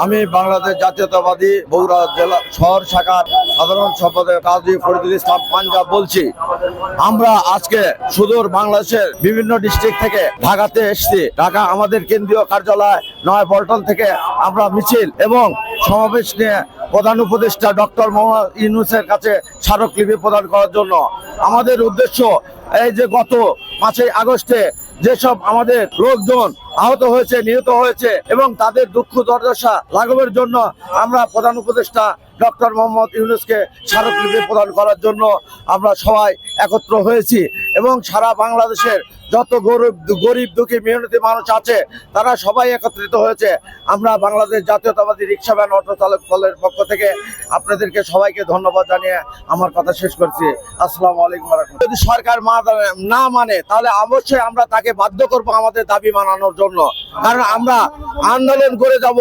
আমি বাংলাদেশ জাতীয়তাবাদী বগুড়া জেলা শহর শাখার সাধারণ সম্পাদক কাজী ফরিদুল ইসলাম পাঞ্জাব বলছি। আমরা আজকে সুদূর বাংলাদেশের বিভিন্ন ডিস্ট্রিক্ট থেকে ঢাকাতে এসেছি। ঢাকা আমাদের কেন্দ্রীয় কার্যালয় নয়াপল্টন থেকে আমরা মিছিল এবং সমাবেশ নিয়ে প্রধান উপদেষ্টা ডক্টর মোহাম্মদ ইউনূসের কাছে স্মারকলিপি প্রদান করার জন্য। আমাদের উদ্দেশ্য এই যে গত 5ই আগস্টে যেসব আমাদের লোকজন আহত হয়েছে, নিহত হয়েছে এবং তাদের দুঃখ দুর্দশা লাঘবের জন্য আমরা প্রধান উপদেষ্টা ডক্টর মোহাম্মদ ইউনূসকে স্মারকলিপি প্রদান করার জন্য আমরা সবাই একত্র হয়েছি এবং সারা বাংলাদেশের যত গরিব দুঃখী মেহনতি মানুষ আছে তারা সবাই একত্রিত হয়েছে। আমরা বাংলাদেশ জাতীয়তাবাদী রিক্সা ভ্যান অটো চালক দলের পক্ষ থেকে আপনাদেরকে সবাইকে ধন্যবাদ জানিয়ে আমার কথা শেষ করছি। আসসালামু আলাইকুম। যদি সরকার না মানে তাহলে অবশ্যই আমরা তাকে বাধ্য করবো আমাদের দাবি মানানোর জন্য, কারণ আমরা আন্দোলন করে যাব।